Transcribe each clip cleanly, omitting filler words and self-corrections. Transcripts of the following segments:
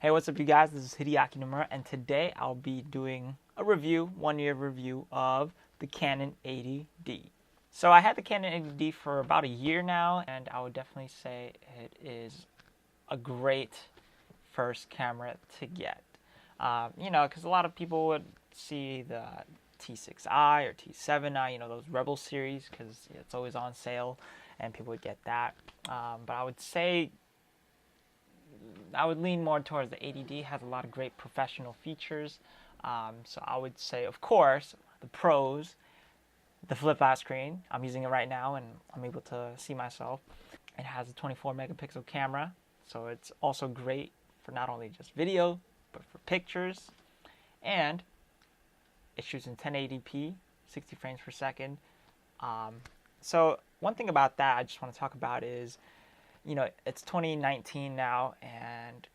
Hey, what's up, you guys? This is Hideaki Nomura, and today I'll be doing a review, 1 year review of the Canon 80D. So I had the Canon 80D for about a year now, and I would definitely say it is a great first camera to get. Because a lot of people would see the T6i or T7i, those Rebel series, because it's always on sale, and people would get that. But I would say I would lean more towards the 80D. Has a lot of great professional features. So I would say, of course, the pros, the flip-out screen. I'm using it right now, and I'm able to see myself. It has a 24 megapixel camera, so it's also great for not only just video, but for pictures. And it shoots in 1080p, 60 frames per second. So one thing about that I just want to talk about is, it's 2019 now, and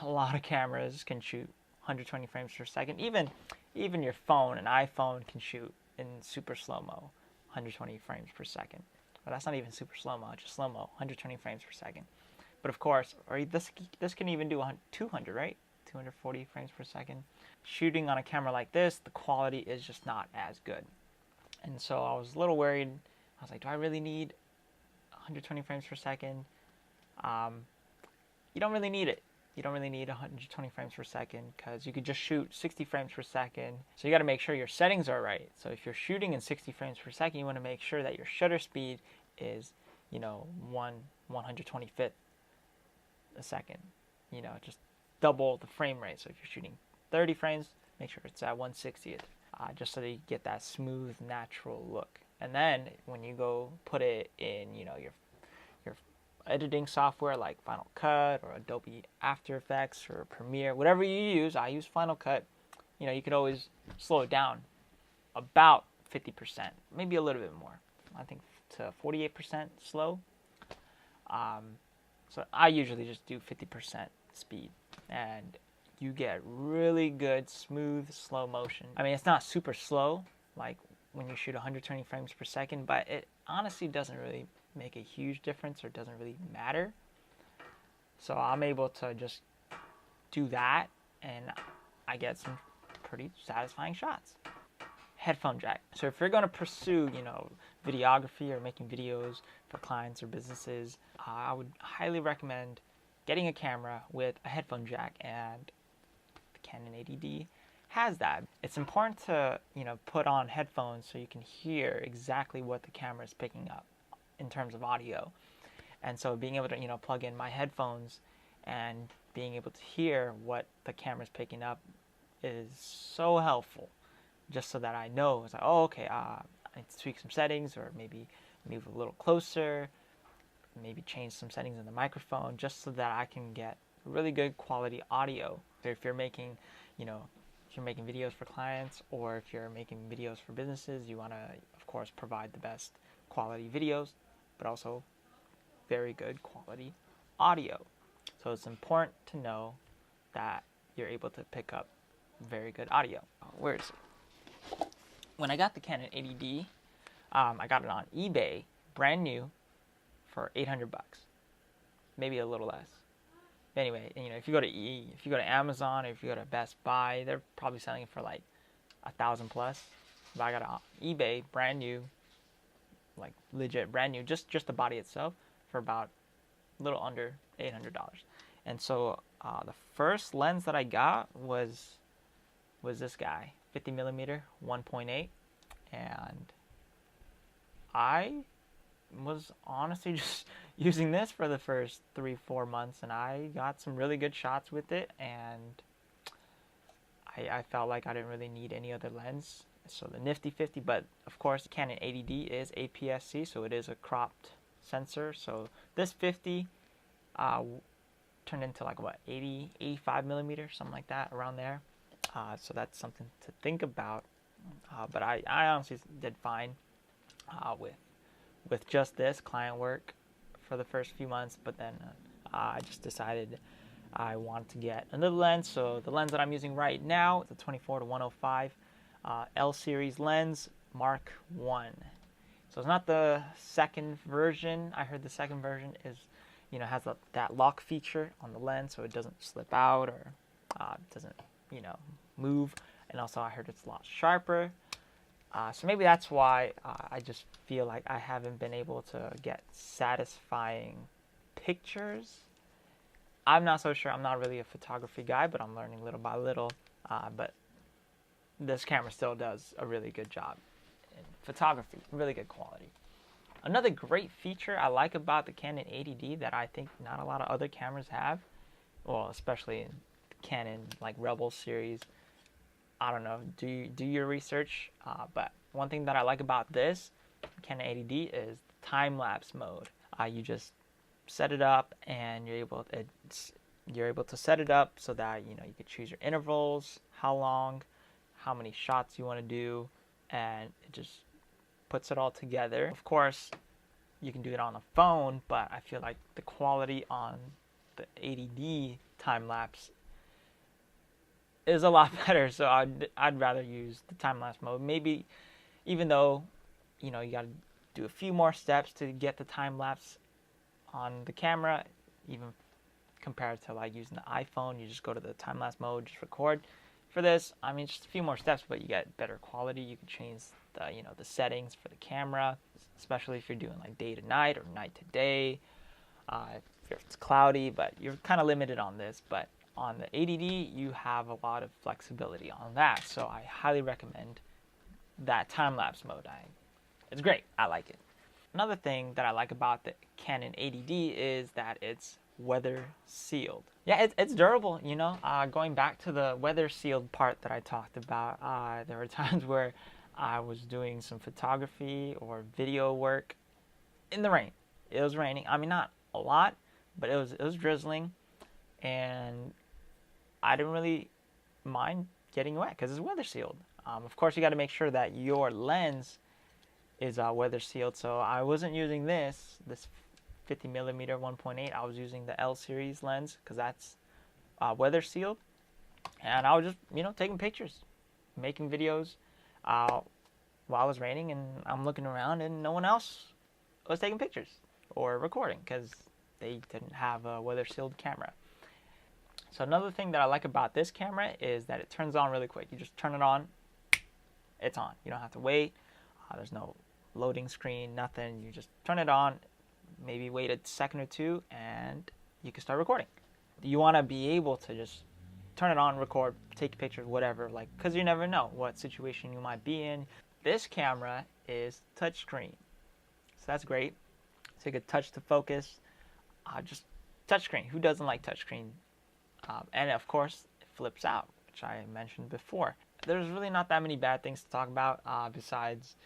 a lot of cameras can shoot 120 frames per second. Even your phone, an iPhone, can shoot in super slow-mo, 120 frames per second. But that's not even super slow-mo, just slow-mo, 120 frames per second. But of course, this can even do 200, right? 240 frames per second. Shooting on a camera like this, the quality is just not as good. And so I was a little worried. I was like, do I really need 120 frames per second? You don't really need it. You don't really need 120 frames per second because you could just shoot 60 frames per second. So you got to make sure your settings are right. So if you're shooting in 60 frames per second, you want to make sure that your shutter speed is, 125th a second. Just double the frame rate. So if you're shooting 30 frames, make sure it's at 1/60th, just so that you get that smooth, natural look. And then when you go put it in, your editing software like Final Cut or Adobe After Effects or Premiere, whatever you use, I use Final Cut. You could always slow it down about 50%, maybe a little bit more. I think to 48% slow. So I usually just do 50% speed, and you get really good, smooth, slow motion. I mean, it's not super slow, like when you shoot 120 frames per second, but it honestly doesn't really make a huge difference or doesn't really matter. So I'm able to just do that, and I get some pretty satisfying shots. Headphone jack. So if you're going to pursue, videography or making videos for clients or businesses, I would highly recommend getting a camera with a headphone jack, and the Canon 80D has that. It's important to, put on headphones so you can hear exactly what the camera is picking up in terms of audio. And so being able to, plug in my headphones and being able to hear what the camera's picking up is so helpful, just so that I know, it's like, oh, okay, I need to tweak some settings, or maybe move a little closer, maybe change some settings in the microphone, just so that I can get really good quality audio. So if you're making, videos for clients, or if you're making videos for businesses, you want to, of course, provide the best quality videos, but also very good quality audio. So it's important to know that you're able to pick up very good audio. Where is it? When I got the Canon 80D, I got it on eBay, brand new, for $800, maybe a little less. Anyway, if you go to Amazon, or if you go to Best Buy, they're probably selling it for like $1,000 plus. But I got it on eBay, brand new, like legit brand new, just the body itself, for about a little under $800. And so the first lens that I got was this guy, 50mm 1.8, and I was honestly just using this for the first 3-4 months, and I got some really good shots with it, and I felt like I didn't really need any other lens. So the nifty 50, but of course Canon 80D is APS-C, so it is a cropped sensor. So this 50 turned into like 85 millimeters, something like that, around there. So that's something to think about. But I honestly did fine with just this client work for the first few months, but then I just decided I wanted to get another lens. So the lens that I'm using right now is a 24-105 L series lens, Mark 1. So it's not the second version. I heard the second version is you know, has that lock feature on the lens so it doesn't slip out or doesn't, you know, move. And also I heard it's a lot sharper. So maybe that's why I just feel like I haven't been able to get satisfying pictures. I'm not so sure. I'm not really a photography guy, but I'm learning little by little. But this camera still does a really good job in photography, really good quality. Another great feature I like about the Canon 80D that I think not a lot of other cameras have, well, especially in the Canon like Rebel series. I don't know, do your research, but one thing that I like about this Canon 80D is the time-lapse mode. You just set it up and you're able to set it up so that, you know, you could choose your intervals, how long, how many shots you want to do, and it just puts it all together. Of course, you can do it on a phone, but I feel like the quality on the 80D time-lapse is a lot better, so I'd rather use the time-lapse mode. Maybe, even though, you know, you got to do a few more steps to get the time-lapse on the camera, even compared to like using the iPhone. You just go to the time-lapse mode, just record. For this, I mean, just a few more steps, but you get better quality. You can change the, you know, the settings for the camera, especially if you're doing like day to night or night to day. If it's cloudy, but you're kind of limited on this. But on the 80D, you have a lot of flexibility on that. So I highly recommend that time-lapse mode. It's great. I like it. Another thing that I like about the Canon 80D is that it's weather sealed. Yeah, it's durable, you know. Going back to the weather sealed part that I talked about, there were times where I was doing some photography or video work in the rain. It was raining. I mean, not a lot, but it was drizzling, and I didn't really mind getting wet because it's weather sealed. Of course, you got to make sure that your lens is weather sealed. So I wasn't using this 50mm 1.8. I was using the L series lens because that's weather sealed, and I was just, you know, taking pictures, making videos while it was raining, and I'm looking around and no one else was taking pictures or recording because they didn't have a weather sealed camera. So another thing that I like about this camera is that it turns on really quick. You just turn it on, it's on. You don't have to wait. There's no loading screen, nothing. You just turn it on, maybe wait a second or two, and you can start recording. You want to be able to just turn it on, record, take pictures, whatever, like, because you never know what situation you might be in. This camera is touchscreen, so that's great. So you could touch to focus, just touchscreen. Who doesn't like touchscreen? And of course, it flips out, which I mentioned before. There's really not that many bad things to talk about besides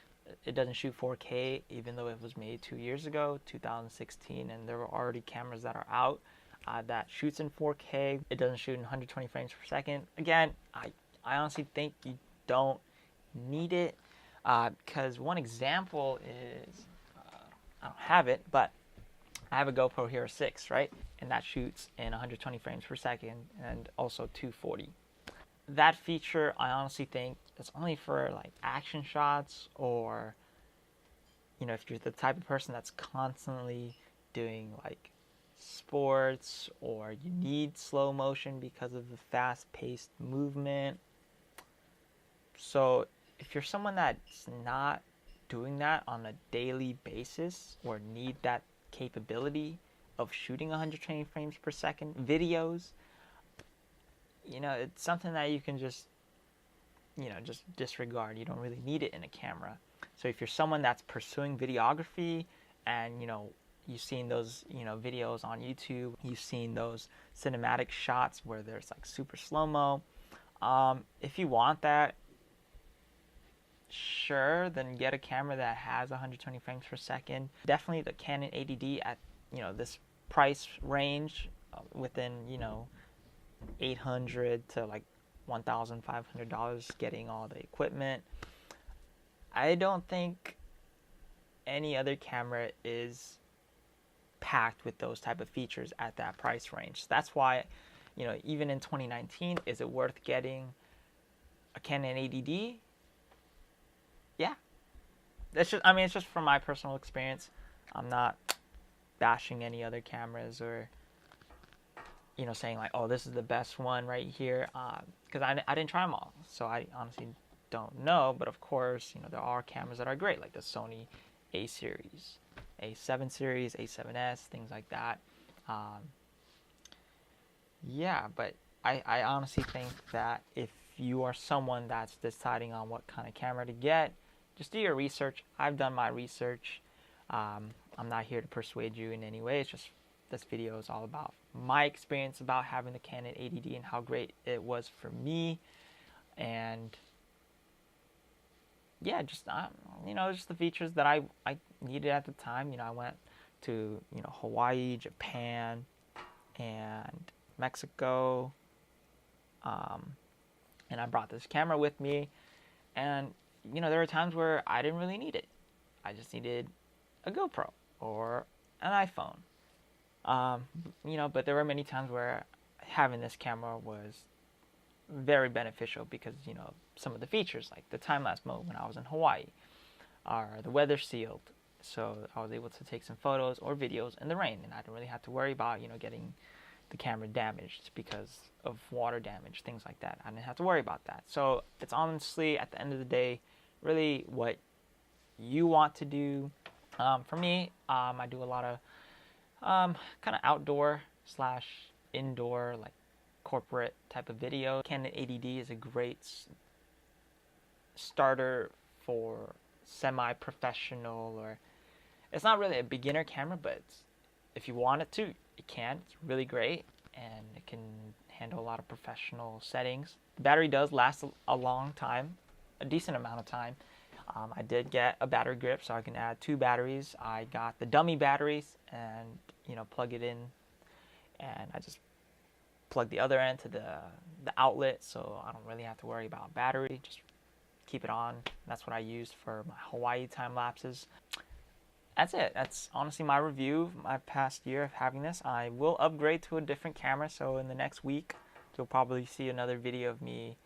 it doesn't shoot 4K, even though it was made 2 years ago, 2016, and there were already cameras that are out that shoots in 4K. It doesn't shoot in 120 frames per second. Again, I honestly think you don't need it because one example is, I don't have it, but I have a GoPro Hero 6, right? And that shoots in 120 frames per second and also 240. That feature, I honestly think, is only for like action shots, or, you know, if you're the type of person that's constantly doing like sports, or you need slow motion because of the fast-paced movement. So if you're someone that's not doing that on a daily basis or need that capability of shooting 120 frames per second videos, you know, it's something that you can just, you know, just disregard. You don't really need it in a camera. So if you're someone that's pursuing videography and, you know, you've seen those, you know, videos on YouTube, you've seen those cinematic shots where there's like super slow-mo. If you want that, sure, then get a camera that has 120 frames per second. Definitely the Canon 80D at, you know, this price range, within, you know, $800 to like $1,500, getting all the equipment. I don't think any other camera is packed with those type of features at that price range. So that's why, you know, even in 2019, is it worth getting a Canon 80D? Yeah. That's just, I mean, it's just from my personal experience. I'm not bashing any other cameras or, you know, saying like, oh, this is the best one right here, because I didn't try them all, so I honestly don't know. But of course, you know, there are cameras that are great, like the Sony A series, A7 series, A7S, things like that. Yeah, but I honestly think that if you are someone that's deciding on what kind of camera to get, just do your research. I've done my research. I'm not here to persuade you in any way. It's just, this video is all about my experience about having the Canon 80D and how great it was for me. And yeah, just you know, just the features that I needed at the time. You know, I went to, you know, Hawaii, Japan, and Mexico, and I brought this camera with me. And you know, there were times where I didn't really need it. I just needed a GoPro or an iPhone. You know, but there were many times where having this camera was very beneficial because, you know, some of the features like the time-lapse mode when I was in Hawaii, or the weather sealed, so I was able to take some photos or videos in the rain, and I didn't really have to worry about, you know, getting the camera damaged because of water damage, things like that. I didn't have to worry about that. So it's honestly, at the end of the day, really what you want to do. For me, I do a lot of kind of outdoor / indoor, like corporate type of video. Canon 80D is a great starter for semi-professional, or it's not really a beginner camera, but if you want it to, it can. It's really great, and it can handle a lot of professional settings. The battery does last a long time, a decent amount of time. I did get a battery grip, so I can add 2 batteries. I got the dummy batteries and, you know, plug it in, and I just plug the other end to the outlet, so I don't really have to worry about battery. Just keep it on. That's what I used for my Hawaii time lapses. That's it. That's honestly my review of my past year of having this. I will upgrade to a different camera, so in the next week you'll probably see another video of me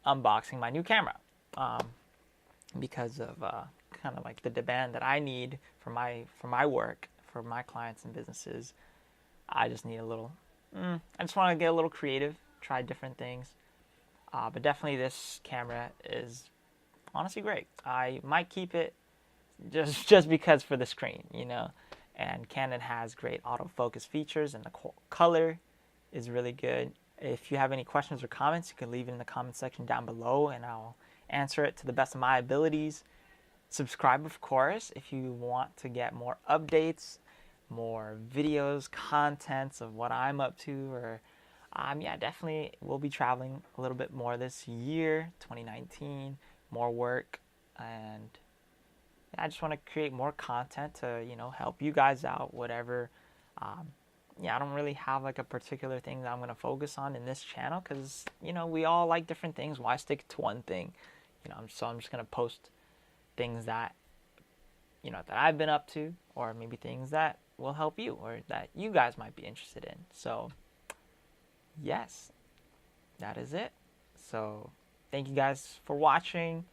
unboxing my new camera, because of kind of like the demand that I need for my work, for my clients and businesses. I just need a little, I just want to get a little creative, try different things. But definitely this camera is honestly great. I might keep it just because for the screen, you know. And Canon has great autofocus features, and the color is really good. If you have any questions or comments, you can leave it in the comment section down below, and I'll answer it to the best of my abilities. Subscribe, of course, if you want to get more updates, more videos, contents of what I'm up to, or yeah, definitely we'll be traveling a little bit more this year, 2019, more work, and I just want to create more content to, you know, help you guys out, whatever. Yeah, I don't really have like a particular thing that I'm going to focus on in this channel, because, you know, we all like different things. Why stick to one thing? You know, so I'm just going to post things that, you know, that I've been up to, or maybe things that will help you or that you guys might be interested in. So yes, that is it. So thank you guys for watching.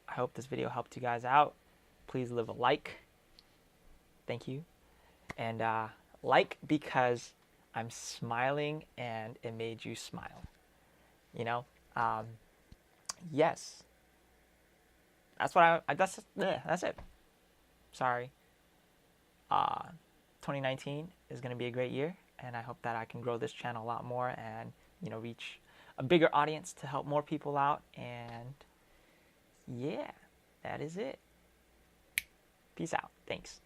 I hope this video helped you guys out. Please leave a like. Thank you. And like because I'm smiling and it made you smile. You know? Yes. That's what that's it. Sorry. 2019 is going to be a great year, and I hope that I can grow this channel a lot more and, you know, reach a bigger audience to help more people out. And yeah, that is it. Peace out. Thanks.